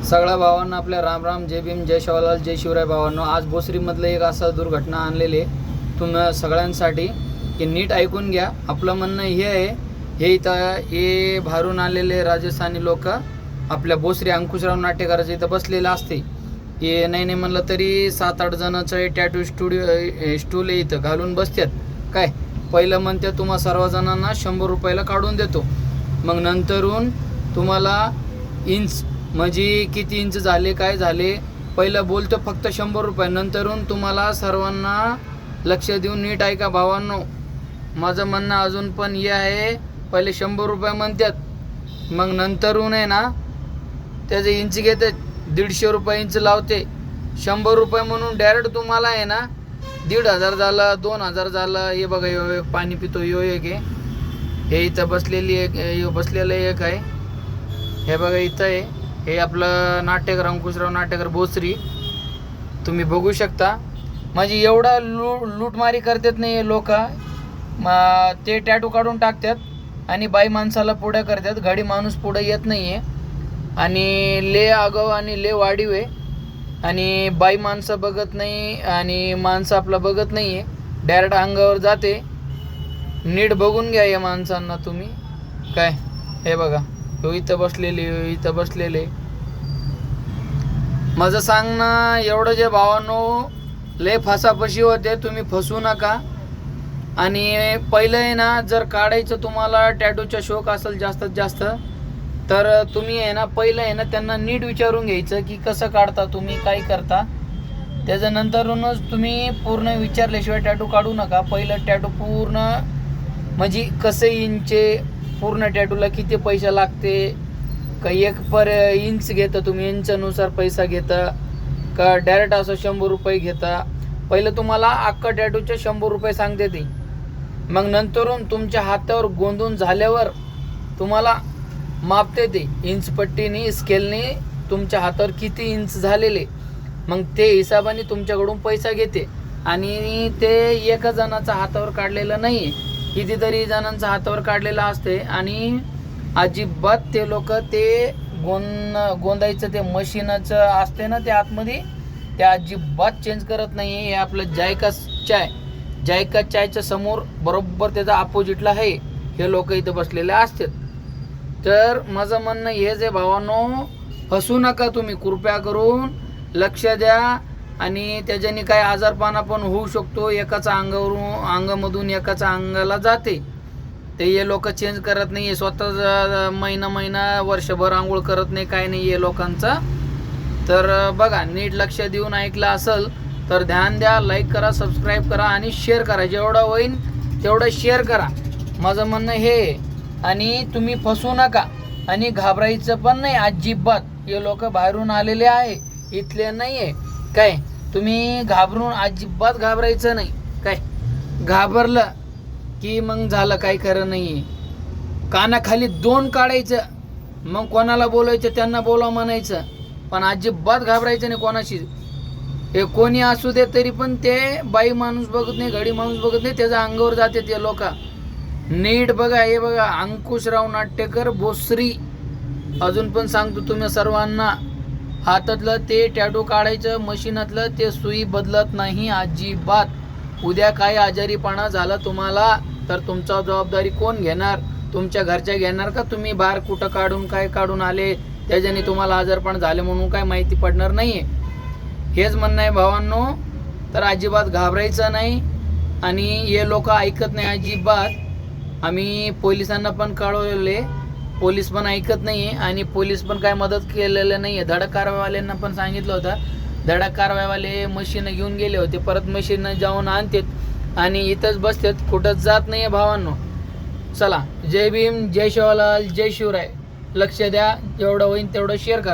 सगळ्या भावांना आपल्या राम राम, जय भीम, जय शिवलाल, जय शिवराय भावांनो. आज भोसरीमधलं एक असं दुर्घटना आणलेली आहे तुम्हा सगळ्यांसाठी की नीट ऐकून घ्या. आपलं म्हणणं हे आहे, हे इथं हे बाहेरून आलेले राजस्थानी लोक आपल्या भोसरी अंकुशराव नाट्यकाराच्या इथं बसलेलं असते. हे नाही म्हणलं तरी 7-8 जणांचं टॅटू स्टूल इथं घालून बसतात. काय पहिलं म्हणते तुम्हा सर्वजणांना 100 रुपयाला काढून देतो, मग नंतरून तुम्हाला इंच म्हणजे किती इंच झाले काय झाले पहिलं बोलतो फक्त 100 रुपये, नंतरून तुम्हाला सर्वांना लक्ष देऊन नीट ऐका भावांनो. माझं म्हणणं अजून पण हे आहे, पहिले 100 रुपये म्हणतात, मग नंतरून आहे ना त्याचे इंच घेते 150 रुपये इंच लावते. 100 रुपये म्हणून डायरेक्ट तुम्हाला आहे ना 1500 झालं, 2000 झालं. हे बघा यो पाणी पितो यो एक आहे, हे इथं बसलेली एक बसलेलं एक आहे. हे बघा इथं आहे, हे आपलं नाट्यकार अंकुशराव नाट्यकार भोसरी तुम्ही बघू शकता. म्हणजे एवढा लूटमारी करतात नाही हे लोक. ते टॅटू काढून टाकतात आणि बाई माणसाला पुढे करतात, गाडी माणूस पुढे येत नाही आहे. आणि ले आगाव आणि ले वाढीव आहे, आणि बाई माणसं बघत नाही आणि माणसं आपलं बघत नाही आहे, डायरेक्ट अंगावर जाते. नीट बघून घ्या या माणसांना तुम्ही. काय हे बघा इथं बसलेले माझं सांगणं एवढं जे भावांनो, लय फसाफशी होते, तुम्ही फसू नका. आणि पहिलं आहे ना जर काढायचं तुम्हाला टॅटूचा शौक असेल जास्तीत जास्त, तर तुम्ही आहे ना पहिलं आहे ना त्यांना नीट विचारून घ्यायचं की कसं काढता तुम्ही, काय करता. त्याच्यानंतरूनच तुम्ही पूर्ण विचारल्याशिवाय टॅटू काढू नका. पहिलं टॅटू पूर्ण म्हणजे कसे इंचे, पूर्ण टॅटूला किती पैसे लागते, का एक पर इंच घेता तुम्ही, इंचनुसार पैसा घेता का डायरेक्ट असं 100 रुपये घेता. पहिलं तुम्हाला अख्खा टॅटूचे 100 रुपये सांगते ते, मग नंतरून तुमच्या हातावर गोंधून झाल्यावर तुम्हाला मापते ते इंच पट्टीने स्केलने तुमच्या हातावर किती इंच झालेले, मग ते हिसाबाने तुमच्याकडून पैसा घेते. आणि ते एका जणाचा हातावर काढलेलं नाही आहे, कितीतरी जणांचा हातावर काढलेलं असते. आणि अजिबात ते लोक ते गोंदायचं ते मशीनचं असते ना ते आतमध्ये, ते अजिबात चेंज करत नाही. हे आपलं जायका चायच्या समोर बरोबर त्याचा अपोजिटला आहे हे लोक इथं बसलेले असतात. तर माझं म्हणणं हे जे भावांनो, फसू नका तुम्ही, कृपया करून लक्ष द्या. आणि त्याच्याने काय आजारपणा पण होऊ शकतो, एकाचा अंगामधून एकाचा अंगाला जाते. ते हे लोक चेंज करत नाही आहे, स्वतः महिना वर्षभर आंघोळ करत नाही, काय नाही हे लोकांचा. तर बघा नीट लक्ष देऊन ऐकलं असेल तर ध्यान द्या, लाईक करा, सबस्क्राईब करा आणि शेअर करा. जेवढं होईल तेवढं शेअर करा, माझं म्हणणं हे. आणि तुम्ही फसू नका आणि घाबरायचं पण नाही अजिबात. हे लोक बाहेरून आलेले आहे, इथले नाही आहे. काय तुम्ही अजिबात घाबरायचं नाही. काय घाबरलं की मग झालं, काय खरं नाही आहे. कानाखाली 2 काढायचं, मग कोणाला बोलायचं त्यांना बोला म्हणायचं, पण अजिबात घाबरायचं नाही कोणाशी. हे कोणी असू दे तरी पण ते बाई माणूस बघत नाही, घडी माणूस बघत नाही, त्याच्या अंगावर जाते ते लोक. नीट बघा, हे बघा अंकुशराव नाट्यकर भोसरी. अजून पण सांगतो तुम्ही सर्वांना, हातातलं ते टॅटू काढायचं, मशीनातलं ते सुई बदलत नाही अजिबात. उद्या काय आजारीपणा झाला तुम्हाला तर तुमचा जबाबदारी कोण घेणार? तुमच्या घरच्या घेणार का? तुम्ही बाहेर कुठं काढून काय काढून आले त्याच्याने तुम्हाला आजारपण झाले म्हणून काय माहिती पडणार नाही आहे. हेच म्हणणं आहे भावांनो. तर अजिबात घाबरायचं नाही. आणि हे लोक ऐकत नाही अजिबात. आम्ही पोलिसांना पण कळवलेले, पोलीस पण ऐकत नाही आहे आणि पोलीस पण काय मदत केलेलं नाही आहे. धडक कारवाईवाल्यांना पण सांगितलं होतं, धडक कारवाईवाले मशीन घेऊन गेले होते, परत मशीन जाऊन आणतात आणि इथंच बसतात, कुठंच जात नाही आहे भावांनो. चला, जय भीम, जय शिवलाल, जय शिवराय. लक्ष द्या, जेवढं होईल तेवढं शेअर करा.